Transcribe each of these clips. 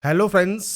Hello friends.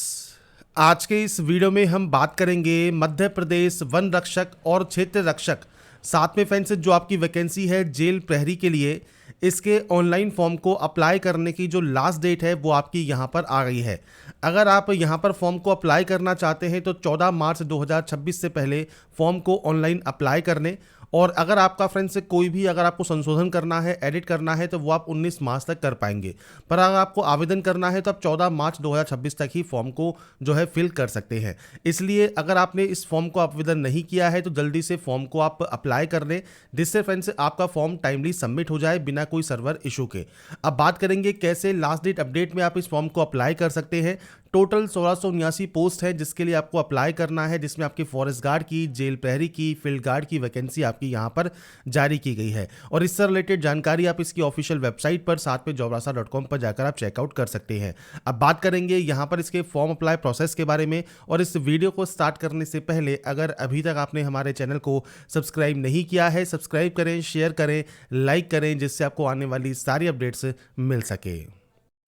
आज के इस वीडियो में हम बात करेंगे मध्य प्रदेश वन रक्षक और क्षेत्र रक्षक, साथ में फ्रेंड्स जो आपकी वैकेंसी है जेल प्रहरी के लिए, इसके ऑनलाइन फॉर्म को अप्लाई करने की जो लास्ट डेट है वो आपकी यहाँ पर आ गई है। अगर आप यहाँ पर फॉर्म को अप्लाई करना चाहते हैं तो 14 मार्च 2026 से पहले फॉर्म को ऑनलाइन अप्लाई करने, और अगर आपका फ्रेंड्स कोई भी अगर आपको संशोधन करना है, एडिट करना है, तो वो आप 19 मार्च तक कर पाएंगे। पर अगर आपको आवेदन करना है तो आप 14 मार्च 2026 तक ही फॉर्म को जो है फिल कर सकते हैं। इसलिए अगर आपने इस फॉर्म को आवेदन नहीं किया है तो जल्दी से फॉर्म को आप अप्लाई कर लें, जिससे फ्रेंड्स आपका फॉर्म टाइमली सबमिट हो जाए बिना कोई सर्वर इशू के। अब बात करेंगे कैसे लास्ट डेट अपडेट में आप इस फॉर्म को अप्लाई कर सकते हैं। टोटल 1679 पोस्ट है जिसके लिए आपको अप्लाई करना है, जिसमें आपकी फॉरेस्ट गार्ड की, जेल प्रहरी की, फील्ड गार्ड की वैकेंसी आपकी यहाँ पर जारी की गई है। और इससे रिलेटेड जानकारी आप इसकी ऑफिशियल वेबसाइट पर साथ में jobrasa.com पर जाकर आप चेकआउट कर सकते हैं। अब बात करेंगे यहाँ पर इसके फॉर्म अप्लाई प्रोसेस के बारे में। और इस वीडियो को स्टार्ट करने से पहले अगर अभी तक आपने हमारे चैनल को सब्सक्राइब नहीं किया है, सब्सक्राइब करें, शेयर करें, लाइक करें, जिससे आपको आने वाली सारी अपडेट्स मिल सके।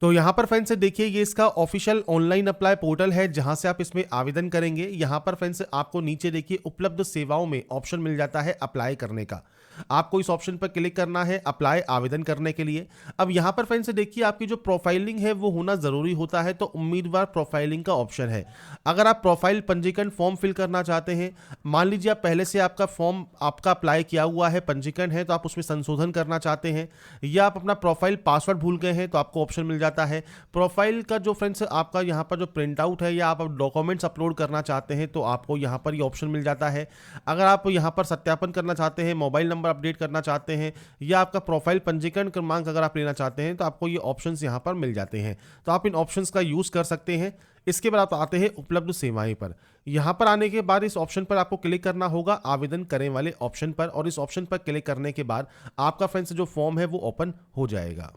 तो यहाँ पर फ्रेंड्स देखिए, ये इसका ऑफिशियल ऑनलाइन अप्लाई पोर्टल है जहाँ से आप इसमें आवेदन करेंगे। यहाँ पर फ्रेंड्स आपको नीचे देखिए उपलब्ध सेवाओं में ऑप्शन मिल जाता है अप्लाई करने का। आपको इस ऑप्शन पर क्लिक करना है अप्लाई आवेदन करने के लिए। अब यहाँ पर फ्रेंड्स देखिए, आपकी जो प्रोफाइलिंग है वो होना ज़रूरी होता है, तो उम्मीदवार प्रोफाइलिंग का ऑप्शन है। अगर आप प्रोफाइल पंजीकरण फॉर्म फिल करना चाहते हैं, मान लीजिए आप पहले से आपका फॉर्म आपका अप्लाई किया हुआ है, पंजीकरण है, तो आप उसमें संशोधन करना चाहते हैं, या आप अपना प्रोफाइल पासवर्ड भूल गए हैं तो आपको ऑप्शन मिल जाता है प्रोफाइल का जो फ्रेंड्स आपका यहाँ पर जो प्रिंट आउट है, या आप डॉक्यूमेंट्स अपलोड करना चाहते हैं तो आपको यहाँ पर ये ऑप्शन मिल जाता है। अगर आप यहाँ पर सत्यापन करना चाहते हैं, मोबाइल नंबर अपडेट करना चाहते हैं, या आपका प्रोफाइल पंजीकरण क्रमांक अगर आप लेना चाहते हैं तो आपको ये ऑप्शंस यहाँ पर मिल जाते हैं, तो आप इन ऑप्शंस का यूज़ कर सकते हैं। इसके बाद आप आते हैं उपलब्ध सेवाएं पर। यहाँ पर आने के बाद इस ऑप्शन पर आपको क्लिक करना होगा आवेदन करें वाले ऑप्शन पर, और इस ऑप्शन पर क्लिक करने के बाद आपका फ्रेंड्स जो फॉर्म है वो ओपन हो जाएगा।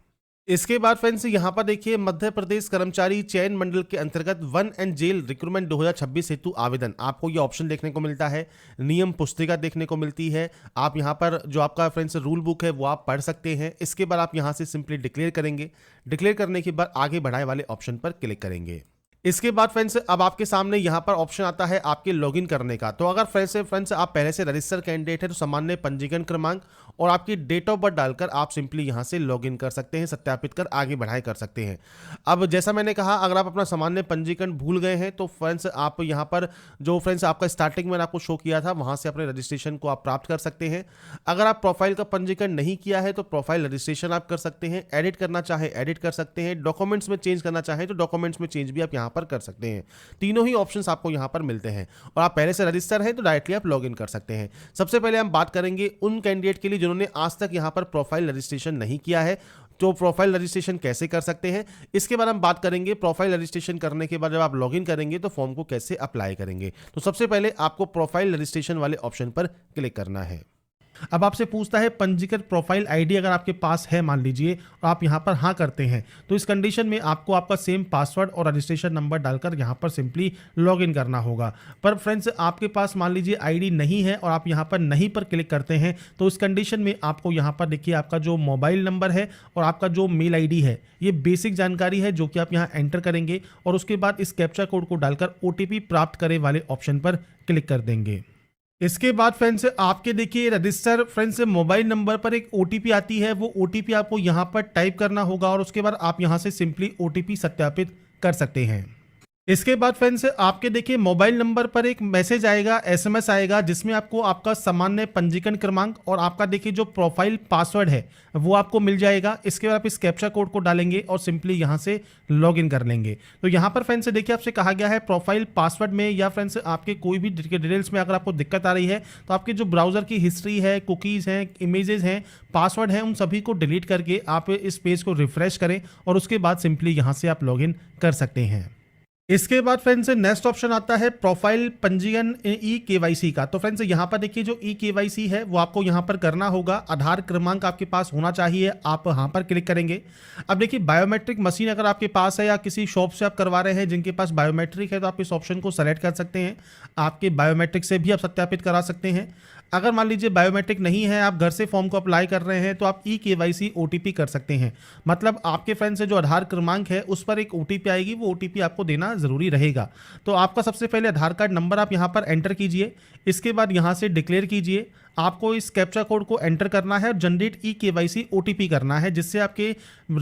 इसके बाद फ्रेंड्स यहाँ पर देखिए मध्य प्रदेश कर्मचारी चयन मंडल के अंतर्गत वन एंड जेल रिक्रूटमेंट 2026 हेतु आवेदन, आपको ये ऑप्शन देखने को मिलता है। नियम पुस्तिका देखने को मिलती है। आप यहाँ पर जो आपका फ्रेंड्स रूल बुक है वो आप पढ़ सकते हैं। इसके बाद आप यहाँ से सिंपली डिक्लेयर करेंगे। डिक्लेयर करने के बाद आगे बढ़ाए वाले ऑप्शन पर क्लिक करेंगे। इसके बाद फ्रेंड्स अब आपके सामने यहाँ पर ऑप्शन आता है आपके लॉगिन करने का। तो अगर फ्रेंड्स आप पहले से रजिस्टर कैंडिडेट है तो सामान्य पंजीकरण क्रमांक और आपकी डेट ऑफ बर्थ डालकर आप सिंपली यहाँ से लॉगिन कर सकते हैं, सत्यापित कर आगे बढ़ाए कर सकते हैं। अब जैसा मैंने कहा, अगर आप अपना सामान्य पंजीकरण भूल गए हैं तो फ्रेंड्स आप यहाँ पर जो फ्रेंड्स आपका स्टार्टिंग में आपको शो किया था वहाँ से अपने रजिस्ट्रेशन को आप प्राप्त कर सकते हैं। अगर आप प्रोफाइल का पंजीकरण नहीं किया है तो प्रोफाइल रजिस्ट्रेशन आप कर सकते हैं। एडिट करना चाहे एडिट कर सकते हैं। डॉक्यूमेंट्स में चेंज करना चाहे तो डॉक्यूमेंट्स में चेंज भी आप यहाँ पर कर सकते हैं। तीनों ही ऑप्शंस आपको यहाँ पर मिलते हैं, और आप पहले से रजिस्टर हैं तो डायरेक्टली आप लॉगिन कर सकते हैं। सबसे पहले हम बात करेंगे उन कैंडिडेट के लिए जिन्होंने आज तक यहाँ पर प्रोफाइल रजिस्ट्रेशन नहीं किया है, तो प्रोफाइल रजिस्ट्रेशन कैसे कर सकते हैं। इसके बाद हम बात करेंगे प्रोफाइल रजिस्ट्रेशन करने के बाद जब आप लॉगिन करेंगे तो फॉर्म को कैसे अप्लाई करेंगे। तो सबसे पहले आपको प्रोफाइल रजिस्ट्रेशन वाले ऑप्शन पर क्लिक करना है। अब आपसे पूछता है पंजीकृत प्रोफाइल आईडी अगर आपके पास है, मान लीजिए, और आप यहाँ पर हाँ करते हैं, तो इस कंडीशन में आपको आपका सेम पासवर्ड और रजिस्ट्रेशन नंबर डालकर यहाँ पर सिंपली लॉगिन करना होगा। पर फ्रेंड्स आपके पास मान लीजिए आईडी नहीं है और आप यहाँ पर नहीं पर क्लिक करते हैं, तो इस कंडीशन में आपको यहाँ पर देखिए आपका जो मोबाइल नंबर है और आपका जो मेल आईडी है, ये बेसिक जानकारी है जो कि आप यहाँ एंटर करेंगे, और उसके बाद इस कैप्चा कोड को डालकर OTP प्राप्त करे वाले ऑप्शन पर क्लिक कर देंगे। इसके बाद फ्रेंड्स आपके देखिए रजिस्टर फ्रेंड्स मोबाइल नंबर पर एक OTP आती है, वो OTP आपको यहाँ पर टाइप करना होगा, और उसके बाद आप यहाँ से सिंपली OTP सत्यापित कर सकते हैं। इसके बाद फ्रेंड्स आपके देखिए मोबाइल नंबर पर एक मैसेज आएगा, SMS आएगा, जिसमें आपको आपका सामान्य पंजीकरण क्रमांक और आपका देखिए जो प्रोफाइल पासवर्ड है वो आपको मिल जाएगा। इसके बाद आप इस कैप्चा कोड को डालेंगे और सिंपली यहाँ से लॉगिन कर लेंगे। तो यहाँ पर फ्रेंड्स देखिए आपसे कहा गया है प्रोफाइल पासवर्ड में या फ्रेंड्स आपके कोई भी डिटेल्स में अगर आपको दिक्कत आ रही है तो आपके जो ब्राउजर की हिस्ट्री है, कुकीज़ हैं, इमेजेस हैं, पासवर्ड हैं, उन सभी को डिलीट करके आप इस पेज को रिफ्रेश करें और उसके बाद सिंपली यहाँ से आप लॉगिन कर सकते हैं। इसके बाद फ्रेंड्स नेक्स्ट ऑप्शन आता है प्रोफाइल पंजीयन E-KYC का। तो फ्रेंड्स यहाँ पर देखिए जो E-KYC है वो आपको यहाँ पर करना होगा। आधार क्रमांक आपके पास होना चाहिए, आप यहाँ पर क्लिक करेंगे। अब देखिए बायोमेट्रिक मशीन अगर आपके पास है या किसी शॉप से आप करवा रहे हैं जिनके पास बायोमेट्रिक है तो आप इस ऑप्शन को सेलेक्ट कर सकते हैं। आपके बायोमेट्रिक से भी आप सत्यापित करा सकते हैं। अगर मान लीजिए बायोमेट्रिक नहीं है, आप घर से फॉर्म को अप्लाई कर रहे हैं, तो आप ई-केवाईसी ओटीपी कर सकते हैं। मतलब आपके फ्रेंड से जो आधार क्रमांक है उस पर एक ओटीपी आएगी, वो ओटीपी आपको देना ज़रूरी रहेगा। तो आपका सबसे पहले आधार कार्ड नंबर आप यहाँ पर एंटर कीजिए। इसके बाद यहाँ से डिक्लेयर कीजिए, आपको इस कैप्चा कोड को एंटर करना है और जनरेट ई-केवाईसी ओटीपी करना है, जिससे आपके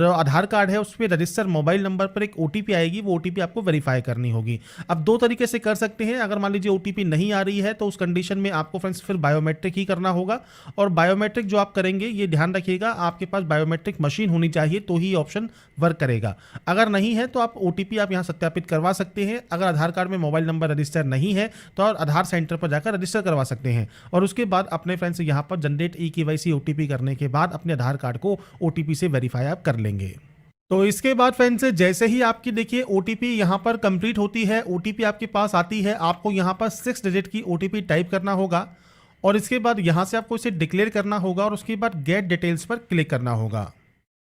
आधार कार्ड है उस पर रजिस्टर मोबाइल नंबर पर एक ओटीपी आएगी, वो ओटीपी आपको वेरीफाई करनी होगी। अब दो तरीके से कर सकते हैं। अगर मान लीजिए ओटीपी नहीं आ रही है तो उस कंडीशन में आपको फ्रेंड्स फिर बायोमेट्रिक ही करना होगा। और बायोमेट्रिक जो आप करेंगे, ये ध्यान रखिएगा, आपके पास बायोमेट्रिक मशीन होनी चाहिए तो ही ऑप्शन वर्क करेगा। अगर नहीं है तो आप ओटीपी आप यहाँ सत्यापित करवा सकते हैं। अगर आधार कार्ड में मोबाइल नंबर रजिस्टर नहीं है तो आप आधार सेंटर पर जाकर रजिस्टर करवा सकते हैं और उसके बाद अपने फ्रेंड्स यहाँ पर जनरेट ई-केवाईसी ओटीपी करने के बाद अपने आधार कार्ड को ओटीपी से वेरीफाई आप कर लेंगे। तो इसके बाद फ्रेंड्स जैसे ही आपकी देखिए ओटीपी यहाँ पर कंप्लीट होती है, ओटीपी आपके पास आती है, आपको यहाँ पर 6 डिजिट की ओटीपी टाइप करना होगा और इसके बाद यहाँ से आपको इसे डिक्लेयर करना होगा और उसके बाद गेट डिटेल्स पर क्लिक करना होगा।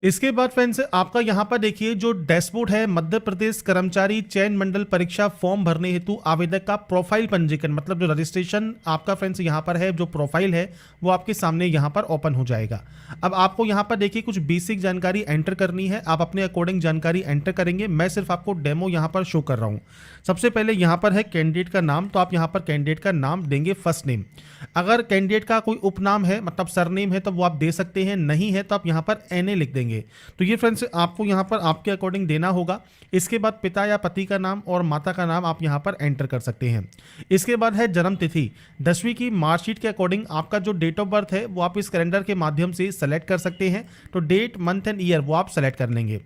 इसके बाद फ्रेंड्स आपका यहाँ पर देखिए जो डैशबोर्ड है, मध्य प्रदेश कर्मचारी चयन मंडल परीक्षा फॉर्म भरने हेतु आवेदक का प्रोफाइल पंजीकरण, मतलब जो रजिस्ट्रेशन आपका फ्रेंड्स यहाँ पर है, जो प्रोफाइल है वो आपके सामने यहाँ पर ओपन हो जाएगा। अब आपको यहाँ पर देखिए कुछ बेसिक जानकारी एंटर करनी है, आप अपने अकॉर्डिंग जानकारी एंटर करेंगे। मैं सिर्फ आपको डेमो यहाँ पर शो कर रहा हूँ। सबसे पहले यहाँ पर है कैंडिडेट का नाम, तो आप यहाँ पर कैंडिडेट का नाम देंगे फर्स्ट नेम। अगर कैंडिडेट का कोई उपनाम है मतलब सरनेम है तो वो आप दे सकते हैं, नहीं है तो आप यहाँ पर एनए लिख देंगे। तो ये फ्रेंड्स आपको यहाँ पर आपके अकॉर्डिंग देना होगा। इसके बाद पिता या पति का नाम और माता का नाम आप यहाँ पर एंटर कर सकते हैं। इसके बाद है जन्म तिथि, 10वीं की मार्कशीट के अकॉर्डिंग आपका जो डेट ऑफ बर्थ है वो आप इस कैलेंडर के माध्यम से सेलेक्ट कर सकते हैं। तो डेट मंथ एंड ईयर वो आप सेलेक्ट कर लेंगे।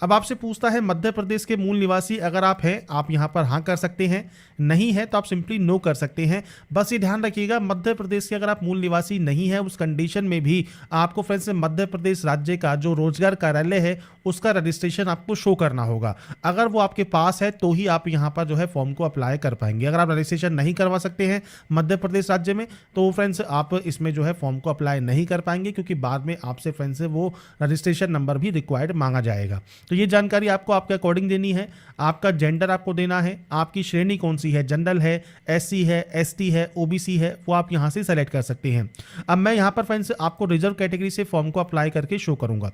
अब आपसे पूछता है मध्य प्रदेश के मूल निवासी अगर आप हैं, आप यहाँ पर हाँ कर सकते हैं, नहीं है तो आप सिंपली नो कर सकते हैं। बस ये ध्यान रखिएगा मध्य प्रदेश के अगर आप मूल निवासी नहीं है उस कंडीशन में भी आपको फ्रेंड्स मध्य प्रदेश राज्य का जो रोजगार कार्यालय है उसका रजिस्ट्रेशन आपको शो करना होगा। अगर वो आपके पास है तो ही आप यहाँ पर जो है फॉर्म को अप्लाई कर पाएंगे। अगर आप रजिस्ट्रेशन नहीं करवा सकते हैं मध्य प्रदेश राज्य में तो फ्रेंड्स आप इसमें जो है फॉर्म को अप्लाई नहीं कर पाएंगे, क्योंकि बाद में आपसे फ्रेंड्स वो रजिस्ट्रेशन नंबर भी रिक्वायर्ड मांगा जाएगा। तो ये जानकारी आपको आपके अकॉर्डिंग देनी है। आपका जेंडर आपको देना है, आपकी श्रेणी कौन सी है, जनरल है, एससी है, एसटी है, ओबीसी है, वो आप यहाँ से सेलेक्ट कर सकते हैं। अब मैं यहाँ पर फ्रेंड्स आपको रिजर्व कैटेगरी से फॉर्म को अप्लाई करके शो करूंगा।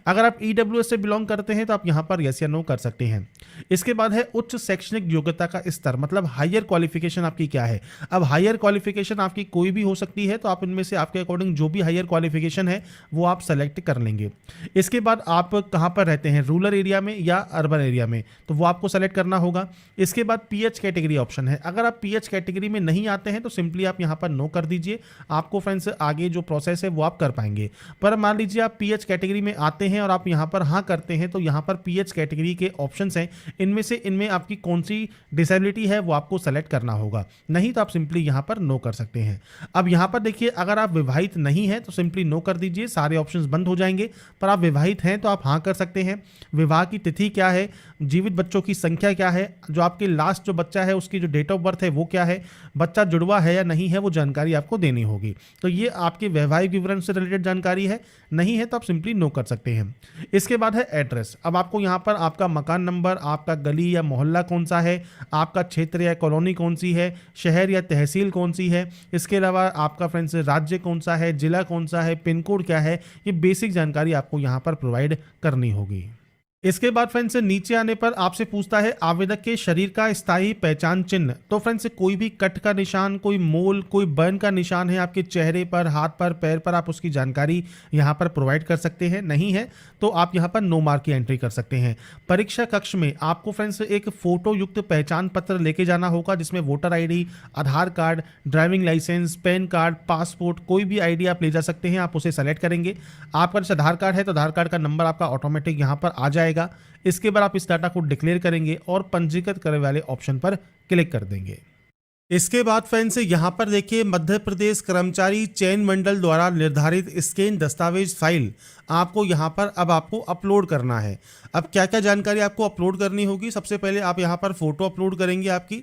अगर आप ईडब्ल्यूएस से बिलोंग करते हैं तो आप यहाँ पर यस या नो कर सकते हैं। इसके बाद है उच्च शैक्षणिक योग्यता का स्तर, मतलब हायर क्वालिफिकेशन आपकी क्या है। अब हायर क्वालिफिकेशन आपकी कोई भी हो सकती है, तो आप इनमें से आपके अकॉर्डिंग जो भी हायर क्वालिफिकेशन है वो आप सेलेक्ट कर लेंगे। इसके बाद आप कहाँ पर रहते हैं, रूरल एरिया में या अर्बन एरिया में, तो वो आपको सेलेक्ट करना होगा। इसके बाद पीएच कैटेगरी ऑप्शन है, अगर आप पीएच कैटेगरी में नहीं आते हैं तो सिंपली आप यहाँ पर नो कर दीजिए। आपको फ्रेंड्स आगे जो प्रोसेस है वो आप कर पाएंगे। पर मान लीजिए आप पीएच कैटेगरी में आते हैं और आप यहाँ पर हाँ करते हैं, तो यहाँ पर पीएच कैटेगरी के ऑप्शंस हैं, इनमें आपकी कौन सी डिसेबिलिटी है वो आपको सेलेक्ट करना होगा, नहीं तो आप सिंपली यहाँ पर नो कर सकते हैं। अब यहाँ पर देखिए अगर आप विवाहित नहीं हैं तो सिंपली नो कर दीजिए, सारे ऑप्शंस बंद हो जाएंगे। पर आप विवाहित हैं तो आप हाँ कर सकते हैं। विवाह की तिथि क्या है, जीवित बच्चों की संख्या क्या है, जो आपके लास्ट जो बच्चा है उसकी जो डेट ऑफ बर्थ है वो क्या है, बच्चा जुड़वा है या नहीं है, वो जानकारी आपको देनी होगी। तो ये आपके वैवाहिक विवरण से रिलेटेड जानकारी है, नहीं है तो आप सिंपली नो कर सकते हैं। इसके बाद है एड्रेस। अब आपको यहाँ पर आपका मकान नंबर, आपका गली या मोहल्ला कौन सा है, आपका क्षेत्र या कॉलोनी कौन सी है, शहर या तहसील कौन सी है, इसके अलावा आपका फ्रेंड्स राज्य कौन सा है, जिला कौन सा है, पिन कोड क्या है, ये बेसिक जानकारी आपको यहाँ पर प्रोवाइड करनी होगी। इसके बाद फ्रेंड्स नीचे आने पर आपसे पूछता है आवेदक के शरीर का स्थायी पहचान चिन्ह। तो फ्रेंड्स कोई भी कट का निशान, कोई मोल, कोई बर्न का निशान है आपके चेहरे पर, हाथ पर, पैर पर, आप उसकी जानकारी यहाँ पर प्रोवाइड कर सकते हैं, नहीं है तो आप यहाँ पर नो मार्क की एंट्री कर सकते हैं। परीक्षा कक्ष में आपको फ्रेंड्स एक फोटो युक्त पहचान पत्र लेके जाना होगा, जिसमें voter ID, Aadhaar card, driving licence, PAN card, passport, कोई भी आईडी आप ले जा सकते हैं। आप उसे सेलेक्ट करेंगे। आपका जैसे आधार कार्ड है तो आधार कार्ड का नंबर आपका ऑटोमेटिक यहाँ पर आ जाएगा। इसके बाद आप इस डाटा को डिक्लेयर करेंगे और पंजीकृत करने वाले ऑप्शन पर क्लिक कर देंगे। इसके बाद फ्रेंड्स यहाँ पर देखिए मध्य प्रदेश कर्मचारी चयन मंडल द्वारा निर्धारित स्कैन दस्तावेज फाइल आपको यहाँ पर अब आपको अपलोड करना है। अब क्या क्या जानकारी आपको अपलोड करनी होगी, सबसे पहले आप यहाँ पर फोटो अपलोड करेंगे आपकी,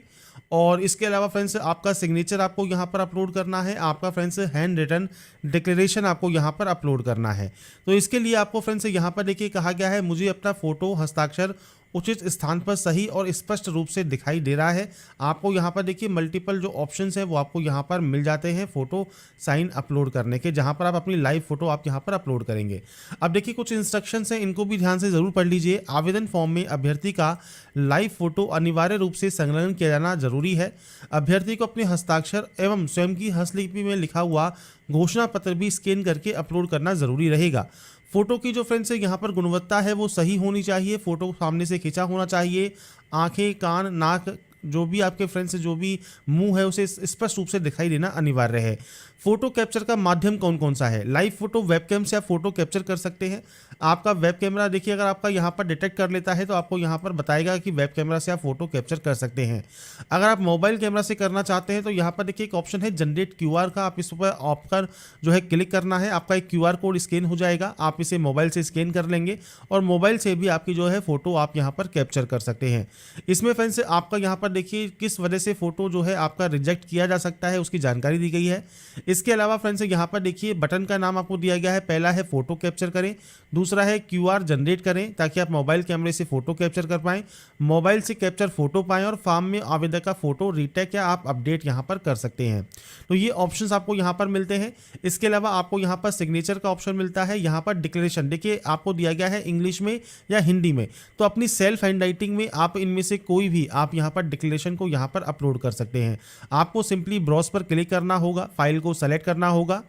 और इसके अलावा फ्रेंड्स आपका सिग्नेचर आपको यहाँ पर अपलोड करना है, आपका फ्रेंड्स हैंड रिटन डिक्लेरेशन आपको यहाँ पर अपलोड करना है। तो इसके लिए आपको फ्रेंड्स यहाँ पर देखिए कहा गया है मुझे अपना फोटो, हस्ताक्षर उचित स्थान पर सही और स्पष्ट रूप से दिखाई दे रहा है। आपको यहाँ पर देखिए मल्टीपल जो ऑप्शंस हैं वो आपको यहाँ पर मिल जाते हैं फ़ोटो साइन अपलोड करने के, जहाँ पर आप अपनी लाइव फ़ोटो आप यहाँ पर अपलोड करेंगे। अब देखिए कुछ इंस्ट्रक्शंस हैं, इनको भी ध्यान से ज़रूर पढ़ लीजिए। आवेदन फॉर्म में अभ्यर्थी का लाइव फ़ोटो अनिवार्य रूप से संलग्न किया जाना जरूरी है। अभ्यर्थी को अपने हस्ताक्षर एवं स्वयं की हस्तलिपि में लिखा हुआ घोषणा पत्र भी स्कैन करके अपलोड करना जरूरी रहेगा। फोटो की जो फ्रेंड्स है यहाँ पर गुणवत्ता है वो सही होनी चाहिए। फोटो सामने से खींचा होना चाहिए। आंखें, कान, नाक, जो भी आपके फ्रेंड्स जो भी मुंह है उसे स्पष्ट रूप से दिखाई देना अनिवार्य है। फोटो कैप्चर का माध्यम कौन कौन सा है? लाइव फोटो वेबकैम से आप फोटो कैप्चर कर सकते हैं। आपका वेब कैमरा देखिए अगर आपका यहाँ पर डिटेक्ट कर लेता है तो आपको यहाँ पर बताएगा कि वेब कैमरा से आप फोटो कैप्चर कर सकते हैं। अगर आप मोबाइल कैमरा से करना चाहते हैं तो यहाँ पर देखिए एक ऑप्शन है जनरेट क्यूआर का, आप इस पर ऑप्शन जो है क्लिक करना है। आपका एक क्यूआर कोड स्कैन हो जाएगा, आप इसे मोबाइल से स्कैन कर लेंगे और मोबाइल से भी आपकी जो है फोटो आप यहाँ पर कैप्चर कर सकते हैं। इसमें फ्रेंड्स आपका यहाँ पर देखिए किस वजह से फोटो जो है आपका रिजेक्ट किया जा सकता है उसकी जानकारी दी गई है। इसके अलावा फ्रेंड्स यहाँ पर देखिए बटन का नाम आपको दिया गया है। पहला है फोटो कैप्चर करें, दूसरा है क्यूआर जनरेट करें ताकि आप मोबाइल कैमरे से फोटो कैप्चर कर पाएं, मोबाइल से कैप्चर फोटो पाएं और फॉर्म में आवेदक का फोटो रीटेक या आप अपडेट यहाँ पर कर सकते हैं। तो ये ऑप्शंस आपको यहाँ पर मिलते हैं। इसके अलावा आपको यहाँ पर सिग्नेचर का ऑप्शन मिलता है। यहाँ पर डिक्लेरेशन देखिए आपको दिया गया है इंग्लिश में या हिंदी में, तो अपनी सेल्फ हैंड राइटिंग में आप इनमें से कोई भी आप यहाँ पर डिक्लेरेशन को यहाँ पर अपलोड कर सकते हैं। आपको सिंपली ब्राउज पर क्लिक करना होगा, फाइल को सेलेक्ट करना होगा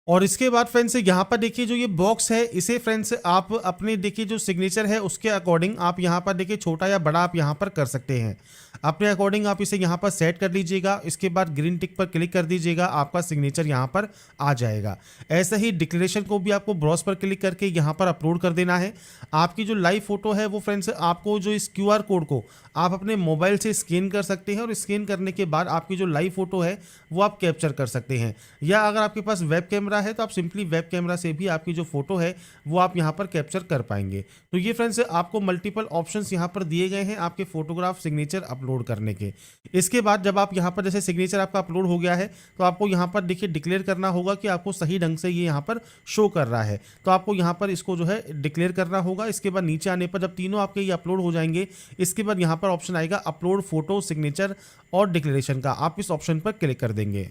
और इसके बाद फ्रेंड्स यहाँ पर देखिए जो ये बॉक्स है इसे फ्रेंड्स आप अपने देखिए जो सिग्नेचर है उसके अकॉर्डिंग आप यहाँ पर देखिए छोटा या बड़ा आप यहाँ पर कर सकते हैं। अपने अकॉर्डिंग आप इसे यहाँ पर सेट कर लीजिएगा। इसके बाद ग्रीन टिक पर क्लिक कर दीजिएगा, आपका सिग्नेचर यहाँ पर आ जाएगा। ऐसे ही डिक्लेरेशन को भी आपको ब्राउज पर क्लिक करके यहाँ पर अपलोड कर देना है। आपकी जो लाइव फोटो है वो फ्रेंड्स आपको जो इस क्यूआर कोड को आप अपने मोबाइल से स्कैन कर सकते हैं और स्कैन करने के बाद आपकी जो लाइव फोटो है वो आप कैप्चर कर सकते हैं। या अगर आपके पास वेब कैमरा है तो आप सिंपली वेब कैमरा से भी आपकी जो फोटो है वो आप यहाँ पर कैप्चर कर पाएंगे। तो ये फ्रेंड्स आपको मल्टीपल ऑप्शंस यहाँ पर दिए गए हैं आपके फोटोग्राफ सिग्नेचर अपलोड करने के। इसके बाद जब आप यहाँ पर जैसे सिग्नेचर आपका अपलोड हो गया है तो आपको यहाँ पर देखिए डिक्लेयर करना होगा कि आपको सही ढंग से ये यहाँ पर शो कर रहा है, तो आपको यहाँ पर इसको जो है डिक्लेयर करना होगा। इसके बाद नीचे आने पर जब तीनों आपके ये अपलोड हो जाएंगे इसके बाद यहाँ पर ऑप्शन आएगा अपलोड फोटो सिग्नेचर और डिक्लेरेशन का, आप इस ऑप्शन पर क्लिक कर देंगे।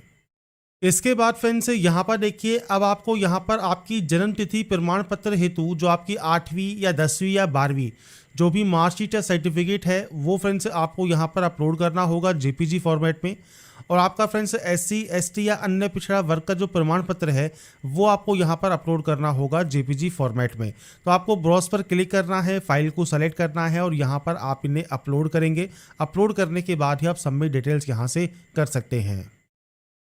इसके बाद फ्रेंड्स यहाँ पर देखिए अब आपको यहाँ पर आपकी जन्म तिथि प्रमाण पत्र हेतु जो आपकी 8वीं या 10वीं या 12वीं जो भी मार्कशीट या सर्टिफिकेट है वो फ्रेंड्स आपको यहाँ पर अपलोड करना होगा जेपीजी फॉर्मेट में। और आपका फ्रेंड्स SC ST या अन्य पिछड़ा वर्ग का जो प्रमाण पत्र है वो आपको यहाँ पर अपलोड करना होगा जेपीजी फॉर्मेट में। तो आपको ब्राउज पर क्लिक करना है, फाइल को सेलेक्ट करना है और यहाँ पर आप इन्हें अपलोड करेंगे। अपलोड करने के बाद ही आप सबमिट डिटेल्स यहाँ से कर सकते हैं।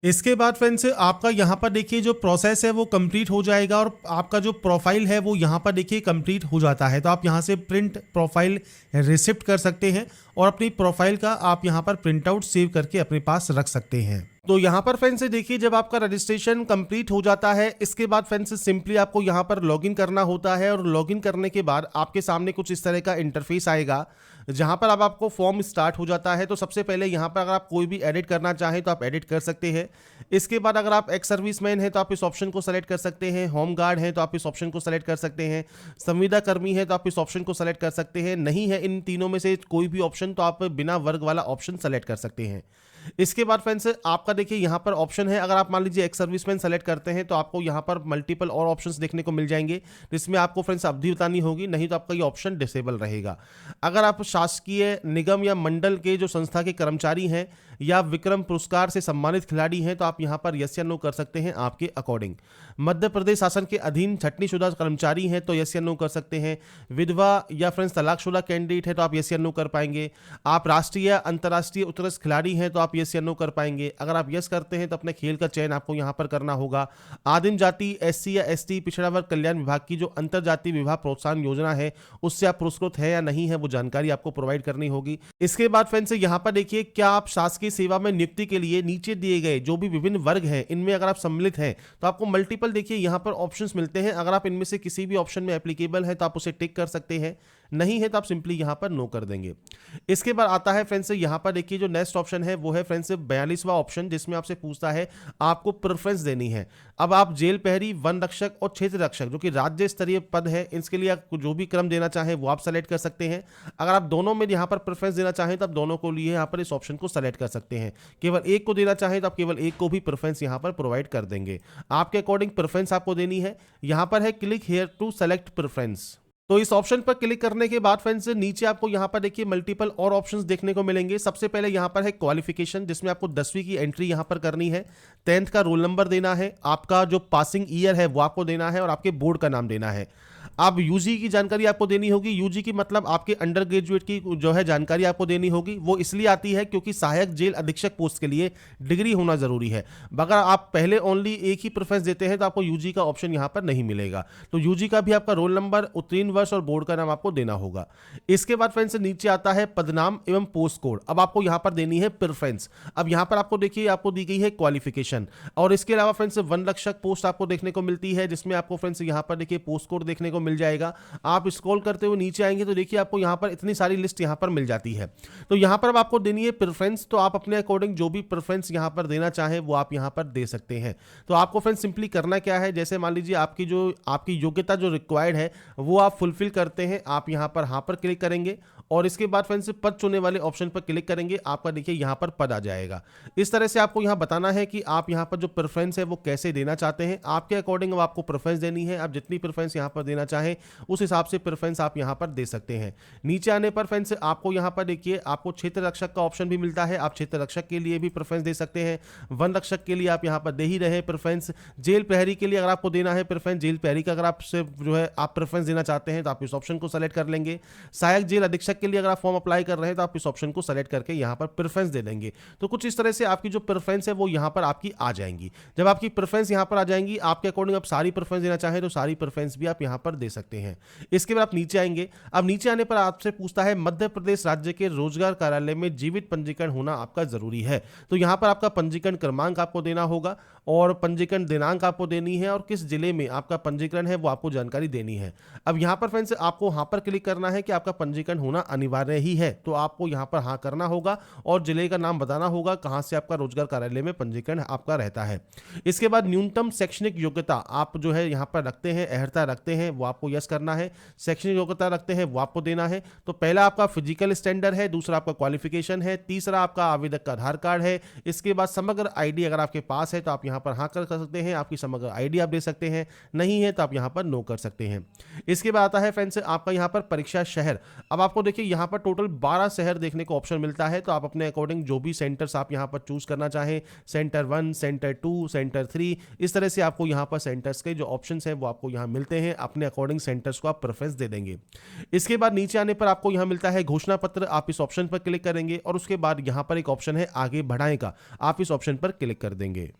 इसके बाद फ्रेंड्स आपका यहाँ पर देखिए जो प्रोसेस है वो कंप्लीट हो जाएगा और आपका जो प्रोफाइल है वो यहाँ पर देखिए कंप्लीट हो जाता है। तो आप यहाँ से प्रिंट प्रोफाइल रिसिप्ट कर सकते हैं और अपनी प्रोफाइल का आप यहाँ पर प्रिंट आउट सेव करके अपने पास रख सकते हैं। तो यहाँ पर फ्रेंड्स देखिए जब आपका रजिस्ट्रेशन कंप्लीट हो जाता है इसके बाद फ्रेंड्स सिंपली आपको यहाँ पर लॉगिन करना होता है और लॉगिन करने के बाद आपके सामने कुछ इस तरह का इंटरफेस आएगा जहाँ पर अब आपको फॉर्म स्टार्ट हो जाता है। तो सबसे पहले यहाँ पर अगर आप कोई भी एडिट करना चाहें तो आप एडिट कर सकते हैं। इसके बाद अगर आप एक्स सर्विसमैन हैं तो आप इस ऑप्शन को सेलेक्ट कर सकते हैं, होम गार्ड हैं तो आप इस ऑप्शन को सेलेक्ट कर सकते हैं, संविदा कर्मी है तो आप इस ऑप्शन को सेलेक्ट कर सकते हैं। नहीं है इन तीनों में से कोई भी ऑप्शन तो आप बिना वर्ग वाला ऑप्शन सेलेक्ट कर सकते हैं। इसके बाद फ्रेंड्स आपका देखिए यहाँ पर ऑप्शन है, अगर आप मान लीजिए एक्स सर्विसमैन सेलेक्ट करते हैं तो आपको यहाँ पर मल्टीपल और ऑप्शंस देखने को मिल जाएंगे जिसमें आपको फ्रेंड्स अवधि बतानी होगी, नहीं तो आपका ये ऑप्शन डिसेबल रहेगा। अगर आप शासकीय निगम या मंडल के जो संस्था के कर्मचारी हैं या विक्रम पुरस्कार से सम्मानित खिलाड़ी हैं तो आप यहाँ पर यस या नो कर सकते हैं आपके अकॉर्डिंग। मध्य प्रदेश शासन के अधीन छटनीशुदा कर्मचारी हैं तो यस या नो कर सकते हैं। विधवा या फ्रेंड्स तलाकशुदा कैंडिडेट है तो आप यस या नो कर पाएंगे। आप राष्ट्रीय या अंतर्राष्ट्रीय उत्कृष्ट खिलाड़ी हैं तो आप यस या नो कर पाएंगे। अगर आप यस करते हैं तो अपने खेल का चयन आपको यहाँ पर करना होगा। आदिम जाति SC या ST पिछड़ा वर्ग कल्याण विभाग की जो अंतर जातीय विवाह प्रोत्साहन योजना है उससे आप पुरस्कृत है या नहीं है वो जानकारी आपको प्रोवाइड करनी होगी। इसके बाद फ्रेंड्स यहाँ पर देखिए क्या आप शासकीय सेवा में नियुक्ति के लिए नीचे दिए गए जो भी विभिन्न वर्ग हैं इनमें अगर आप सम्मिलित हैं तो आपको मल्टीपल देखिए यहाँ पर ऑप्शंस मिलते हैं। अगर आप इनमें से किसी भी ऑप्शन में एप्लीकेबल है तो आप उसे टिक कर सकते हैं। नहीं है तो आप सिंपली यहाँ पर नो कर देंगे। इसके बाद आता है फ्रेंड्स यहाँ पर देखिए जो नेक्स्ट ऑप्शन है वो है फ्रेंड्स 42वां ऑप्शन, जिसमें आपसे पूछता है आपको प्रेफरेंस देनी है। अब आप जेल प्रहरी, वन रक्षक और क्षेत्र रक्षक जो कि राज्य स्तरीय पद है, इसके लिए आप जो भी क्रम देना चाहें वो आप सेलेक्ट कर सकते हैं। अगर आप दोनों में यहाँ पर प्रेफरेंस देना चाहें तो आप दोनों को लिए यहाँ पर इस ऑप्शन को सेलेक्ट कर सकते हैं। केवल एक को देना चाहें तो आप केवल एक को भी प्रेफरेंस यहाँ पर प्रोवाइड कर देंगे। आपके अकॉर्डिंग प्रेफरेंस आपको देनी है। यहाँ पर है click here to select preference. तो इस ऑप्शन पर क्लिक करने के बाद फ्रेंड्स नीचे आपको यहाँ पर देखिए मल्टीपल और ऑप्शंस देखने को मिलेंगे। सबसे पहले यहाँ पर है क्वालिफिकेशन, जिसमें आपको 10वीं की एंट्री यहाँ पर करनी है, 10th का रोल नंबर देना है, आपका जो पासिंग ईयर है वो आपको देना है और आपके बोर्ड का नाम देना है। अब यूजी की जानकारी आपको देनी होगी। यूजी की मतलब आपके अंडर ग्रेजुएट की जो है जानकारी आपको देनी होगी। वो इसलिए आती है क्योंकि सहायक जेल अधीक्षक पोस्ट के लिए डिग्री होना जरूरी है। अगर आप पहले ओनली एक ही प्रेफरेंस देते हैं तो आपको यूजी का ऑप्शन यहाँ पर नहीं मिलेगा। तो यूजी का भी आपका रोल नंबर, उत्तीर्ण वर्ष और बोर्ड का नाम आपको देना होगा। इसके बाद फ्रेंड्स नीचे आता है पदनाम एवं पोस्ट कोड। अब आपको यहाँ पर देनी है प्रेफरेंस। अब यहाँ पर आपको देखिए आपको दी गई है क्वालिफिकेशन, और इसके अलावा फ्रेंड्स वन रक्षक पोस्ट आपको देखने को मिलती है, जिसमें आपको फ्रेंड्स यहाँ पर देखिए पोस्ट कोड देखने को मिल जाएगा। आप स्क्रॉल करते हुए नीचे आएंगे तो देखिए आपको यहाँ पर इतनी सारी लिस्ट यहाँ पर मिल जाती है। तो यहाँ पर अब आपको देनी है प्रेफरेंस। तो आप अपने अकॉर्डिंग जो भी प्रेफरेंस यहाँ पर देना चाहें वो आप यहाँ पर दे सकते हैं। तो आपको फ्रेंड्स सिंपली करना क्या है, जैसे मान लीजिए आपकी योग्यता जो रिक्वायर्ड है वो आप फुलफिल करते हैं, आप यहाँ पर हाँ पर क्लिक करेंगे और इसके बाद फ्रेंड्स पद चुनने वाले ऑप्शन पर क्लिक करेंगे। आपका देखिए यहाँ पर पद आ जाएगा। इस तरह से आपको यहाँ बताना है कि आप यहाँ पर जो प्रेफरेंस है वो कैसे देना चाहते हैं। आपके अकॉर्डिंग आपको प्रेफरेंस देनी है। आप जितनी प्रेफरेंस यहाँ पर देना चाहें उस हिसाब से प्रेफरेंस आप यहाँ पर दे सकते हैं। नीचे आने पर फ्रेंड्स आपको यहाँ पर देखिए आपको क्षेत्र रक्षक का ऑप्शन भी मिलता है। आप क्षेत्र रक्षक के लिए भी प्रेफरेंस दे सकते हैं। वन रक्षक के लिए आप यहाँ पर दे ही रहे प्रेफरेंस। जेल प्रहरी के लिए अगर आपको देना है प्रेफरेंस, जेल प्रहरी का अगर आपसे जो है आप प्रेफरेंस देना चाहते हैं तो आप इस ऑप्शन को सेलेक्ट कर लेंगे। सहायक जेल अधीक्षक के लिए अगर आप फॉर्म अप्लाई कर रहे हैं तो आप इस ऑप्शन को सेलेक्ट करके यहाँ पर प्रेफरेंस दे देंगे। तो कुछ इस तरह से आपकी जो प्रेफरेंस है वो यहाँ पर आपकी आ जाएंगी। जब आपकी प्रेफरेंस यहाँ पर आ जाएंगी, आपके अकॉर्डिंग आप सारी प्रेफरेंस देना चाहें तो सारी प्रेफरेंस भी आप यहाँ पर दे सकते हैं। इसके बाद आप नीचे आएंगे। अब नीचे आने पर आपसे पूछता है मध्य प्रदेश राज्य के रोजगार कार्यालय में जीवित पंजीकरण होना आपका जरूरी है। तो यहाँ पर आपका पंजीकरण क्रमांक आपको देना होगा और पंजीकरण दिनांक आपको देनी है और किस जिले में आपका पंजीकरण है वो आपको जानकारी देनी है। अब यहाँ पर फ्रेंड्स आपको हाँ पर क्लिक करना है कि आपका पंजीकरण होना अनिवार्य ही है, तो आपको यहाँ पर हाँ करना होगा और जिले का नाम बताना होगा कहाँ से आपका रोजगार कार्यालय में पंजीकरण आपका रहता है। इसके बाद न्यूनतम शैक्षणिक योग्यता आप जो है यहाँ पर रखते हैं, अर्हता रखते हैं वो आपको यस करना है। शैक्षणिक योग्यता रखते हैं वो आपको देना है। तो पहला आपका फिजिकल स्टैंडर्ड है, दूसरा आपका क्वालिफिकेशन है, तीसरा आपका आवेदक का आधार कार्ड है। इसके बाद समग्र आईडी अगर आपके पास है तो आप यहाँ पर हाँ कर सकते हैं, आपकी समग्र आईडी आप दे सकते हैं, नहीं है तो आप यहाँ पर नो कर सकते हैं। इसके बाद आता है फ्रेंड्स आपका यहाँ पर परीक्षा शहर। अब आपको देखिए यहाँ पर टोटल 12 शहर देखने को ऑप्शन मिलता है। तो आप अपने अकॉर्डिंग जो भी सेंटर्स आप यहाँ पर चूज करना चाहें, सेंटर 1, सेंटर 2, सेंटर 3, इस तरह से आपको यहाँ पर सेंटर्स के जो ऑप्शन हैं वो आपको यहाँ मिलते हैं। अपने अकॉर्डिंग सेंटर्स को आप प्रेफरेंस दे देंगे। इसके बाद नीचे आने पर आपको यहाँ मिलता है घोषणा पत्र। आप इस ऑप्शन पर क्लिक करेंगे और उसके बाद यहाँ पर एक ऑप्शन है आगे बढ़ाएं का, आप इस ऑप्शन पर क्लिक कर देंगे।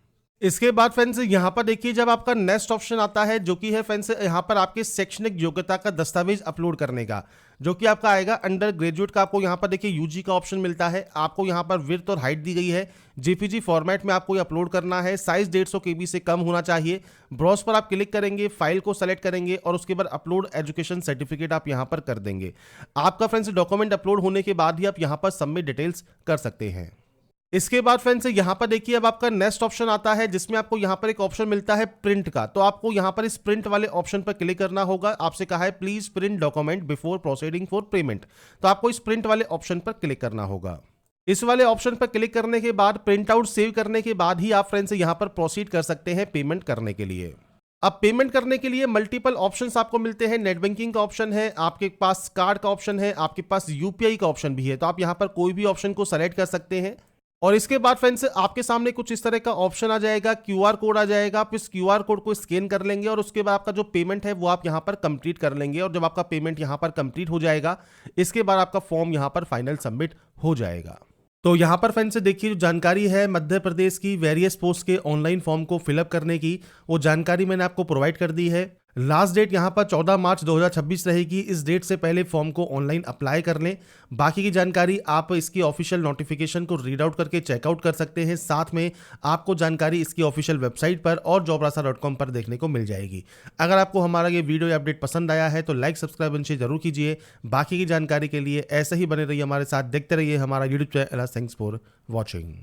इसके बाद फ्रेंड्स यहाँ पर देखिए जब आपका नेक्स्ट ऑप्शन आता है जो कि है फ्रेंड्स यहाँ पर आपके शैक्षणिक योग्यता का दस्तावेज अपलोड करने का, जो कि आपका आएगा अंडर ग्रेजुएट का। आपको यहाँ पर देखिए यूजी का ऑप्शन मिलता है। आपको यहाँ पर विड्थ और हाइट दी गई है। जेपीजी फॉर्मेट में आपको ये अपलोड करना है। साइज 150 KB से कम होना चाहिए। ब्राउज पर आप क्लिक करेंगे, फाइल को सेलेक्ट करेंगे और उसके बाद अपलोड एजुकेशन सर्टिफिकेट आप यहाँ पर कर देंगे। आपका फ्रेंड्स डॉक्यूमेंट अपलोड होने के बाद ही आप यहाँ पर सबमिट डिटेल्स कर सकते हैं। इसके बाद फ्रेंड्स यहाँ पर देखिए अब आपका नेक्स्ट ऑप्शन आता है जिसमें आपको यहाँ पर एक ऑप्शन मिलता है प्रिंट का। तो आपको यहाँ पर इस प्रिंट वाले ऑप्शन पर क्लिक करना होगा। आपसे कहा है please print document before proceeding for payment. तो आपको इस प्रिंट वाले ऑप्शन पर क्लिक करना होगा। इस वाले ऑप्शन पर क्लिक करने के बाद प्रिंट आउट सेव करने के बाद ही आप फ्रेंड्स यहाँ पर प्रोसीड कर सकते हैं पेमेंट करने के लिए। अब पेमेंट करने के लिए मल्टीपल ऑप्शंस आपको मिलते हैं। नेट बैंकिंग का ऑप्शन है, आपके पास कार्ड का ऑप्शन है, आपके पास यूपीआई का ऑप्शन भी है। तो आप यहाँ पर कोई भी ऑप्शन को सेलेक्ट कर सकते हैं। और इसके बाद फ्रेंड्स आपके सामने कुछ इस तरह का ऑप्शन आ जाएगा, क्यूआर कोड आ जाएगा। आप इस क्यूआर कोड को स्कैन कर लेंगे और उसके बाद आपका जो पेमेंट है वो आप यहाँ पर कंप्लीट कर लेंगे। और जब आपका पेमेंट यहाँ पर कंप्लीट हो जाएगा इसके बाद आपका फॉर्म यहाँ पर फाइनल सबमिट हो जाएगा। तो यहाँ पर फ्रेंड्स देखिए जो जानकारी है मध्य प्रदेश की वेरियस पोस्ट के ऑनलाइन फॉर्म को फिलअप करने की, वो जानकारी मैंने आपको प्रोवाइड कर दी है। लास्ट डेट यहाँ पर 14 मार्च 2026 रहेगी। इस डेट से पहले फॉर्म को ऑनलाइन अप्लाई कर लें। बाकी की जानकारी आप इसकी ऑफिशियल नोटिफिकेशन को रीड आउट करके चेकआउट कर सकते हैं। साथ में आपको जानकारी इसकी ऑफिशियल वेबसाइट पर और jobrasa.com पर देखने को मिल जाएगी। अगर आपको हमारा ये वीडियो या अपडेट पसंद आया है तो लाइक सब्सक्राइब इनसे जरूर कीजिए। बाकी की जानकारी के लिए ऐसे ही बने रहिए हमारे साथ, देखते रहिए हमारा YouTube channel. Thanks for watching.